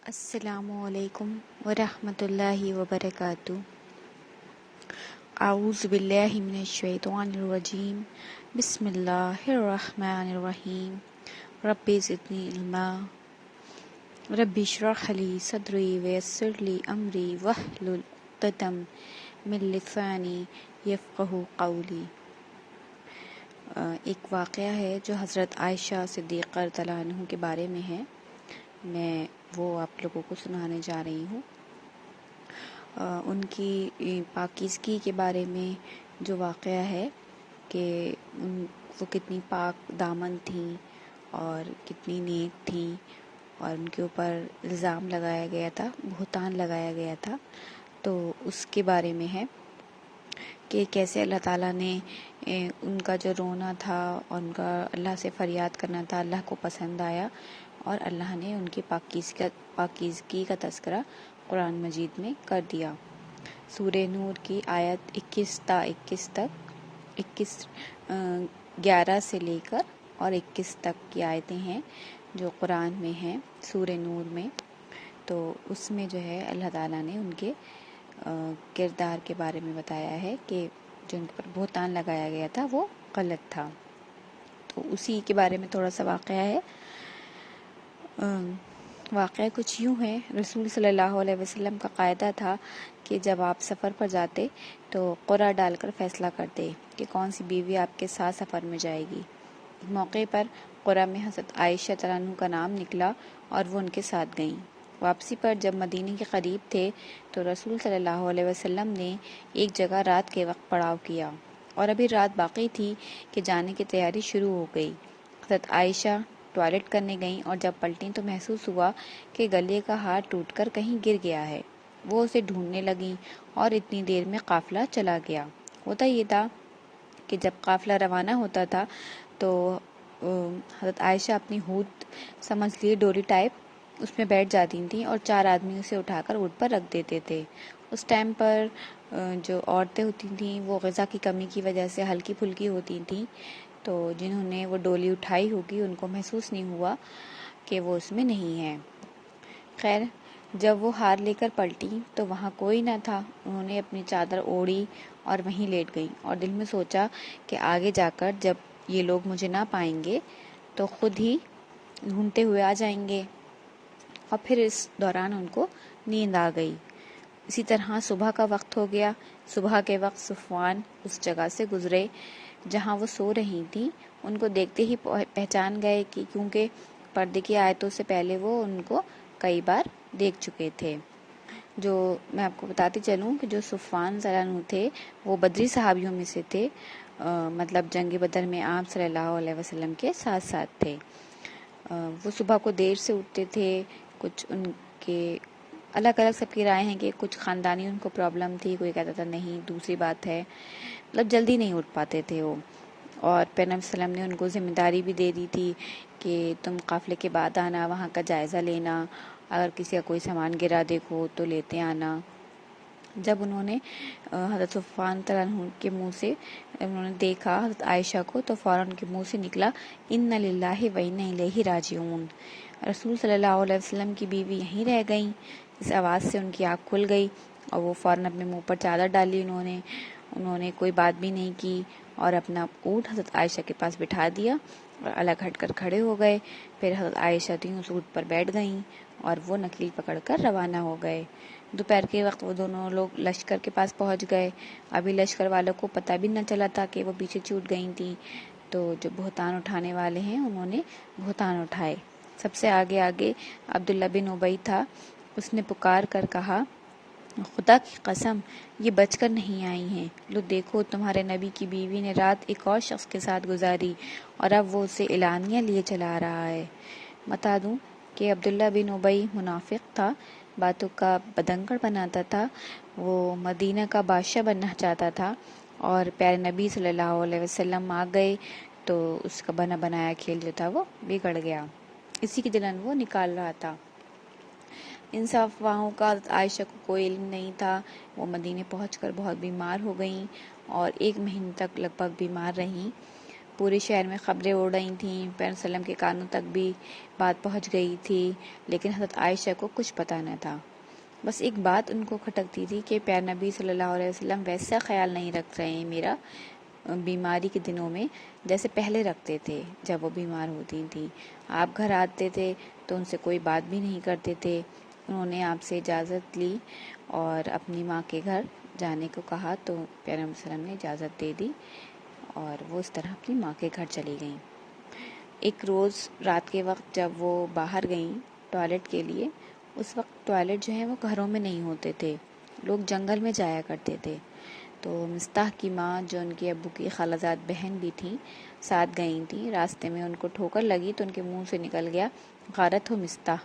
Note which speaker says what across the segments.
Speaker 1: السلام علیکم ورحمۃ اللہ وبرکاتہ۔ اعوذ باللہ من الشیطان الرجیم، بسم اللہ الرحمن الرحیم۔ رب زدنی علما، رب اشرح لی صدری ویسر لی امری واحلل عقدۃ من لسانی یفقہوا قولی۔ ایک واقعہ ہے جو حضرت عائشہ صدیقہ رضی اللہ عنہ کے بارے میں ہے، میں وہ آپ لوگوں کو سنانے جا رہی ہوں۔ ان کی پاکیزگی کے بارے میں جو واقعہ ہے کہ وہ کتنی پاک دامن تھیں اور کتنی نیک تھیں، اور ان کے اوپر الزام لگایا گیا تھا، بہتان لگایا گیا تھا، تو اس کے بارے میں ہے کہ کیسے اللہ تعالیٰ نے ان کا جو رونا تھا اور ان کا اللہ سے فریاد کرنا تھا اللہ کو پسند آیا، اور اللہ نے ان کی پاکیزگی کا تذکرہ قرآن مجید میں کر دیا۔ سورہ نور کی آیت 21 تا 21 11 سے لے کر اور 21 تک کی آیتیں ہیں جو قرآن میں ہیں سورہ نور میں، تو اس میں جو ہے اللہ تعالیٰ نے ان کے کردار کے بارے میں بتایا ہے کہ جو ان پر بہتان لگایا گیا تھا وہ غلط تھا۔ تو اسی کے بارے میں تھوڑا سا واقعہ ہے۔ واقعہ کچھ یوں ہے، رسول صلی اللہ علیہ وسلم کا قاعدہ تھا کہ جب آپ سفر پر جاتے تو قرعہ ڈال کر فیصلہ کرتے کہ کون سی بیوی آپ کے ساتھ سفر میں جائے گی۔ اس موقع پر قرعہ میں حضرت عائشہ رضی اللہ عنہا کا نام نکلا اور وہ ان کے ساتھ گئیں۔ واپسی پر جب مدینے کے قریب تھے تو رسول صلی اللہ علیہ وسلم نے ایک جگہ رات کے وقت پڑاؤ کیا، اور ابھی رات باقی تھی کہ جانے کی تیاری شروع ہو گئی۔ حضرت عائشہ ٹوائلٹ کرنے گئیں اور جب پلٹیں تو محسوس ہوا کہ گلے کا ہار ٹوٹ کر کہیں گر گیا ہے۔ وہ اسے ڈھونڈنے لگیں اور اتنی دیر میں قافلہ چلا گیا۔ ہوتا یہ تھا کہ جب قافلہ روانہ ہوتا تھا تو حضرت عائشہ اپنی ہود سمجھ لیے ڈوری ٹائپ اس میں بیٹھ جاتی تھیں اور 4 آدمی اسے اٹھا کر اونٹ پر رکھ دیتے تھے۔ اس ٹائم پر جو عورتیں ہوتی تھیں وہ غذا کی کمی کی وجہ سے ہلکی پھلکی ہوتی تھیں، تو جنہوں نے وہ ڈولی اٹھائی ہوگی ان کو محسوس نہیں ہوا کہ وہ اس میں نہیں ہے۔ خیر، جب وہ ہار لے کر پلٹی تو وہاں کوئی نہ تھا۔ انہوں نے اپنی چادر اوڑھی اور وہیں لیٹ گئیں اور دل میں سوچا کہ آگے جا کر جب یہ لوگ مجھے نہ پائیں گے تو خود ہی ڈھونڈتے ہوئے آ جائیں گے، اور پھر اس دوران ان کو نیند آ گئی۔ اسی طرح صبح کا وقت ہو گیا۔ صبح کے وقت صفوان اس جگہ سے گزرے جہاں وہ سو رہی تھیں۔ ان کو دیکھتے ہی پہچان گئے کہ کیونکہ پردے کی آیتوں سے پہلے وہ ان کو کئی بار دیکھ چکے تھے۔ جو میں آپ کو بتاتی چلوں کہ جو صفوان رضی اللہ عنہ تھے وہ بدری صحابیوں میں سے تھے، مطلب جنگ بدر میں آپ صلی اللہ علیہ وسلم کے ساتھ ساتھ تھے۔ وہ صبح کو دیر سے اٹھتے تھے، کچھ ان کے الگ الگ سب کی رائے ہیں کہ کچھ خاندانی ان کو پرابلم تھی، کوئی کہتا تھا نہیں دوسری بات ہے، مطلب جلدی نہیں اٹھ پاتے تھے وہ۔ اور پیر نبی صلی اللہ علیہ وسلم نے ان کو ذمہ داری بھی دے دی تھی کہ تم قافلے کے بعد آنا، وہاں کا جائزہ لینا، اگر کسی کا کوئی سامان گرا دیکھو تو لیتے آنا۔ جب انہوں نے حضرت صفوان رضی اللہ عنہ کے منہ سے انہوں نے دیکھا حضرت عائشہ کو تو فوراً ان کے منہ سے نکلا اِنَّ لِلَّهِ وَإِنَّ إِلَيْهِ رَاجِعُونَ۔ رسول صلی اللہ علیہ وسلم کی بیوی یہیں رہ گئیں۔ اس آواز سے ان کی آنکھ کھل گئی اور وہ فوراً اپنے منہ پر چادر ڈالی، انہوں نے کوئی بات بھی نہیں کی اور اپنا اونٹ حضرت عائشہ کے پاس بٹھا دیا اور الگ ہٹ کر کھڑے ہو گئے۔ پھر حضرت عائشہ تھیں اس اونٹ پر بیٹھ گئیں اور وہ نکیل پکڑ کر روانہ ہو گئے۔ دوپہر کے وقت وہ دونوں لوگ لشکر کے پاس پہنچ گئے۔ ابھی لشکر والوں کو پتہ بھی نہ چلا تھا کہ وہ پیچھے چھوٹ گئی تھیں، تو جو بہتان اٹھانے والے ہیں انہوں نے بہتان اٹھائے۔ سب سے آگے عبداللہ بن ابی تھا۔ اس نے پکار کر کہا، خدا کی قسم یہ بچ کر نہیں آئی ہیں، لو دیکھو تمہارے نبی کی بیوی نے رات ایک اور شخص کے ساتھ گزاری اور اب وہ اسے اعلانیہ لیے چلا رہا ہے۔ بتا دوں کہ عبداللہ بن ابی منافق تھا، باتوں کا بدنگڑ بناتا تھا، وہ مدینہ کا بادشاہ بننا چاہتا تھا، اور پیارے نبی صلی اللہ علیہ وسلم آ گئے تو اس کا بنا بنایا کھیل جو تھا وہ بگڑ گیا۔ اسی کی جلن وہ نکال رہا تھا۔ ان سب افواہوں کا حضرت عائشہ کو کوئی علم نہیں تھا۔ وہ مدینے پہنچ کر بہت بیمار ہو گئیں اور 1 مہینے تک لگ بھگ بیمار رہیں۔ پورے شہر میں خبریں اڑ رہی تھیں، پیغمبر صلی اللہ علیہ وسلم کے کانوں تک بھی بات پہنچ گئی تھی، لیکن حضرت عائشہ کو کچھ پتہ نہ تھا۔ بس ایک بات ان کو کھٹکتی تھی کہ پیارے نبی صلی اللہ علیہ وسلم ویسا خیال نہیں رکھ رہے ہیں میرا بیماری کے دنوں میں جیسے پہلے رکھتے تھے جب وہ بیمار ہوتی تھیں۔ آپ گھر آتے تھے تو ان سے کوئی بات بھی نہیں کرتے تھے۔ انہوں نے آپ سے اجازت لی اور اپنی ماں کے گھر جانے کو کہا تو پیارے نبی صلی اللہ علیہ وسلم نے اجازت دے دی اور وہ اس طرح اپنی ماں کے گھر چلی گئیں۔ ایک روز رات کے وقت جب وہ باہر گئیں ٹوائلٹ کے لیے، اس وقت ٹوائلٹ جو ہیں وہ گھروں میں نہیں ہوتے تھے، لوگ جنگل میں جایا کرتے تھے۔ تو مصطح کی ماں جو ان کے ابو کی خالہ زاد بہن بھی تھیں ساتھ گئی تھیں، راستے میں ان کو ٹھوکر لگی تو ان کے منہ سے نکل گیا غارت ہو مصطح۔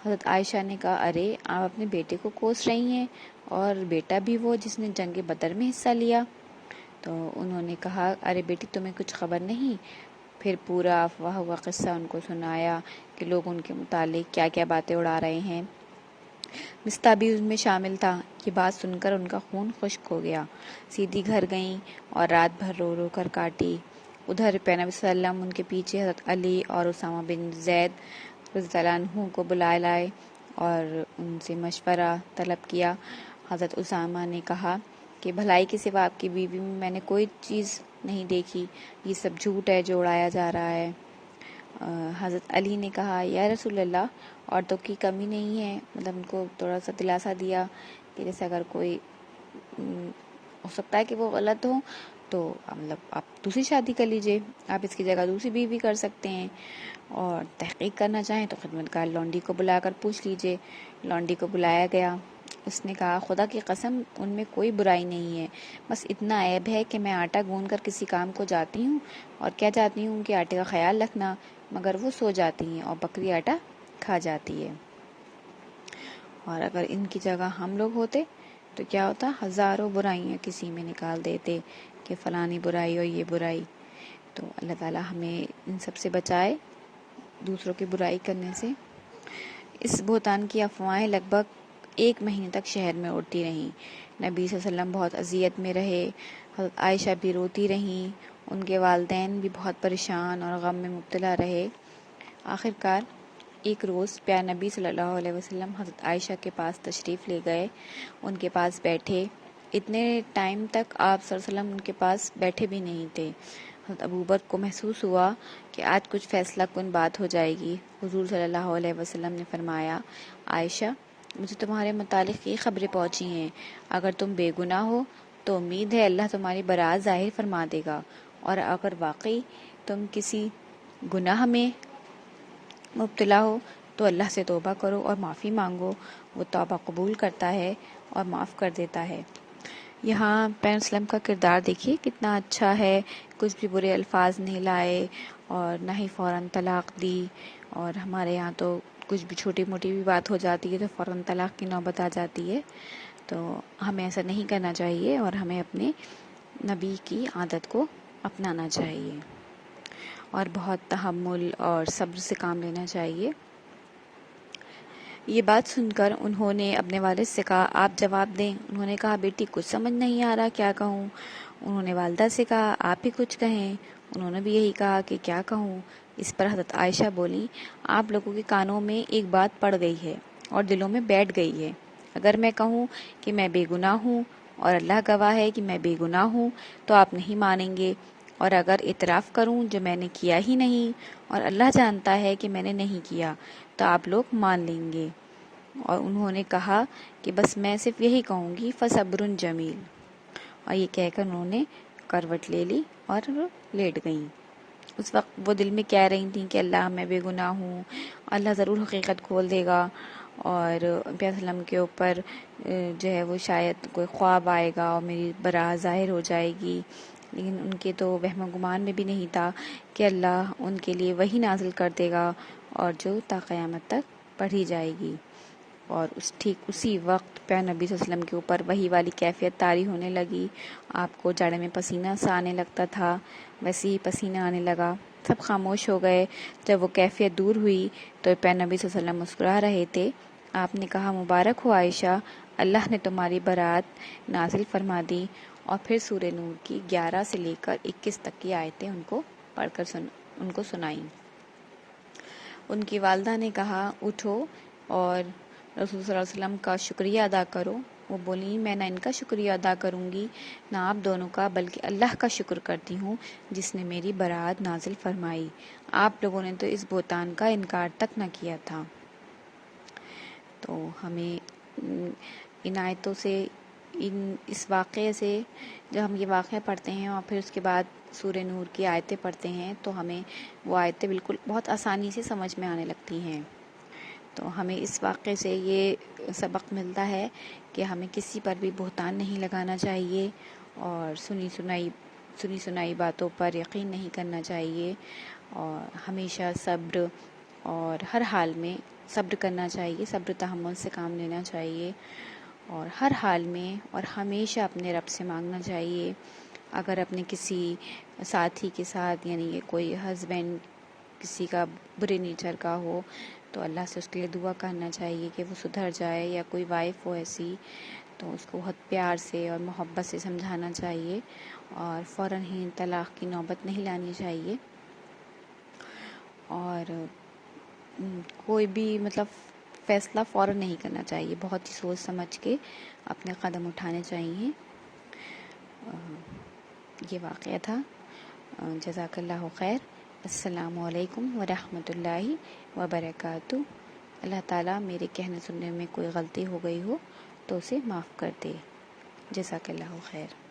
Speaker 1: حضرت عائشہ نے کہا ارے آپ اپنے بیٹے کو کوس رہی ہیں اور بیٹا بھی وہ جس نے جنگ بدر میں حصہ لیا۔ تو انہوں نے کہا ارے بیٹی تمہیں کچھ خبر نہیں؟ پھر پورا افواہ ہوا قصہ ان کو سنایا کہ لوگ ان کے متعلق کیا کیا باتیں اڑا رہے ہیں۔ مصطح بھی ان میں شامل تھا۔ یہ بات سن کر ان کا خون خشک ہو گیا، سیدھی گھر گئیں اور رات بھر رو رو کر کاٹی۔ ادھر پیارے نبی صلی اللہ علیہ وسلم ان کے پیچھے حضرت علی اور اسامہ بن زید رضی اللہ عنہ کو بلائے لائے اور ان سے مشورہ طلب کیا۔ حضرت اسامہ نے کہا کہ بھلائی کے سوا آپ کی بیوی میں نے کوئی چیز نہیں دیکھی، یہ سب جھوٹ ہے جو اڑایا جا رہا ہے۔ حضرت علی نے کہا یا رسول اللہ عورتوں کی کمی نہیں ہے، مطلب ان کو تھوڑا سا دلاسا دیا کہ جیسے اگر کوئی ہو سکتا ہے کہ وہ غلط ہو تو مطلب آپ دوسری شادی کر لیجئے، آپ اس کی جگہ دوسری بیوی کر سکتے ہیں، اور تحقیق کرنا چاہیں تو خدمتگار لونڈی کو بلا کر پوچھ لیجئے۔ لونڈی کو بلایا گیا، اس نے کہا خدا کی قسم ان میں کوئی برائی نہیں ہے، بس اتنا عیب ہے کہ میں آٹا گوندھ کر کسی کام کو جاتی ہوں اور کیا جاتی ہوں کہ آٹے کا خیال رکھنا، مگر وہ سو جاتی ہیں اور بکری آٹا کھا جاتی ہے۔ اور اگر ان کی جگہ ہم لوگ ہوتے تو کیا ہوتا، ہزاروں برائیاں کسی میں نکال دیتے کہ فلانی برائی اور یہ برائی۔ تو اللہ تعالی ہمیں ان سب سے بچائے، دوسروں کی برائی کرنے سے۔ اس بہتان کی افواہیں لگ بھگ 1 مہینے تک شہر میں اڑتی رہیں۔ نبی صلی اللہ علیہ وسلم بہت اذیت میں رہے، حضرت عائشہ بھی روتی رہیں، ان کے والدین بھی بہت پریشان اور غم میں مبتلا رہے۔ آخرکار ایک روز پیارے نبی صلی اللہ علیہ وسلم حضرت عائشہ کے پاس تشریف لے گئے، ان کے پاس بیٹھے۔ اتنے ٹائم تک آپ صلی اللہ علیہ وسلم ان کے پاس بیٹھے بھی نہیں تھے۔ حضرت ابوبکر کو محسوس ہوا کہ آج کچھ فیصلہ کن بات ہو جائے گی۔ حضور صلی اللہ علیہ وسلم نے فرمایا عائشہ مجھے تمہارے متعلق یہ خبریں پہنچی ہیں، اگر تم بے گناہ ہو تو امید ہے اللہ تمہاری برات ظاہر فرما دے گا، اور اگر واقعی تم کسی گناہ میں مبتلا ہو تو اللہ سے توبہ کرو اور معافی مانگو، وہ توبہ قبول کرتا ہے اور معاف کر دیتا ہے۔ یہاں پیغمبر اسلام کا کردار دیکھیے کتنا اچھا ہے، کچھ بھی برے الفاظ نہیں لائے اور نہ ہی فوراً طلاق دی، اور ہمارے یہاں تو کچھ بھی چھوٹی موٹی بھی بات ہو جاتی ہے تو فوراً طلاق کی نوبت آ جاتی ہے۔ تو ہمیں ایسا نہیں کرنا چاہیے اور ہمیں اپنے نبی کی عادت کو اپنانا چاہیے اور بہت تحمل اور صبر سے کام لینا چاہیے۔ یہ بات سن کر انہوں نے اپنے والد سے کہا آپ جواب دیں۔ انہوں نے کہا بیٹی کچھ سمجھ نہیں آ رہا کیا کہوں۔ انہوں نے والدہ سے کہا آپ ہی کچھ کہیں۔ انہوں نے بھی یہی کہا کہ کیا کہوں۔ اس پر حضرت عائشہ بولی آپ لوگوں کے کانوں میں ایک بات پڑ گئی ہے اور دلوں میں بیٹھ گئی ہے، اگر میں کہوں کہ میں بے گناہ ہوں اور اللہ گواہ ہے کہ میں بے گناہ ہوں تو آپ نہیں مانیں گے، اور اگر اعتراف کروں جو میں نے کیا ہی نہیں اور اللہ جانتا ہے کہ میں نے نہیں کیا تو آپ لوگ مان لیں گے۔ اور انہوں نے کہا کہ بس میں صرف یہی کہوں گی فصبر جمیل، اور یہ کہہ کر انہوں نے کروٹ لے لی اور لیٹ گئیں۔ اس وقت وہ دل میں کہہ رہی تھیں کہ اللہ میں بے گناہ ہوں، اللہ ضرور حقیقت کھول دے گا اور پیغمبر وسلم کے اوپر جو ہے وہ شاید کوئی خواب آئے گا اور میری براءت ظاہر ہو جائے گی، لیکن ان کے تو وہم و گمان میں بھی نہیں تھا کہ اللہ ان کے لیے وحی نازل کر دے گا اور جو تا قیامت تک پڑھی جائے گی۔ اور ٹھیک اسی وقت پیارے نبی صلی اللہ علیہ وسلم کے اوپر وحی والی کیفیت طاری ہونے لگی، آپ کو جاڑے میں پسینہ سا آنے لگتا تھا، ویسے ہی پسینہ آنے لگا، سب خاموش ہو گئے۔ جب وہ کیفیت دور ہوئی تو پیارے نبی صلی اللہ علیہ وسلم مسکرا رہے تھے۔ آپ نے کہا مبارک ہو عائشہ، اللہ نے تمہاری برات نازل فرما دی، اور پھر سورہ نور کی 11 سے لے کر 21 تک کی آیتیں ان کو پڑھ کر ان کو سنائیں۔ ان کی والدہ نے کہا اٹھو اور رسول صلی اللہ علیہ وسلم کا شکریہ ادا کرو۔ وہ بولیں میں نہ ان کا شکریہ ادا کروں گی نہ آپ دونوں کا، بلکہ اللہ کا شکر کرتی ہوں جس نے میری برات نازل فرمائی۔ آپ لوگوں نے تو اس بہتان کا انکار تک نہ کیا تھا۔ تو ہمیں ان آیتوں سے، اس واقعے سے، جب ہم یہ واقعہ پڑھتے ہیں اور پھر اس کے بعد سورہ نور کی آیتیں پڑھتے ہیں تو ہمیں وہ آیتیں بالکل بہت آسانی سے سمجھ میں آنے لگتی ہیں۔ تو ہمیں اس واقعے سے یہ سبق ملتا ہے کہ ہمیں کسی پر بھی بہتان نہیں لگانا چاہیے اور سنی سنائی باتوں پر یقین نہیں کرنا چاہیے، اور ہمیشہ صبر اور ہر حال میں صبر کرنا چاہیے، صبر تحمل سے کام لینا چاہیے، اور ہر حال میں اور ہمیشہ اپنے رب سے مانگنا چاہیے۔ اگر اپنے کسی ساتھی کے ساتھ، یعنی کوئی ہسبینڈ کسی کا برے نیچر کا ہو تو اللہ سے اس کے لیے دعا کرنا چاہیے کہ وہ سدھر جائے، یا کوئی وائف ہو ایسی تو اس کو بہت پیار سے اور محبت سے سمجھانا چاہیے، اور فوراً ہی طلاق کی نوبت نہیں لانی چاہیے، اور کوئی بھی فیصلہ فوراً نہیں کرنا چاہیے، بہت ہی سوچ سمجھ کے اپنے قدم اٹھانے چاہیے۔ یہ واقعہ تھا۔ جزاک اللہ خیر۔ السلام علیکم ورحمۃ اللہ وبرکاتہ۔ اللہ تعالیٰ میرے کہنے سننے میں کوئی غلطی ہو گئی ہو تو اسے معاف کر دے۔ جزاک اللہ خیر۔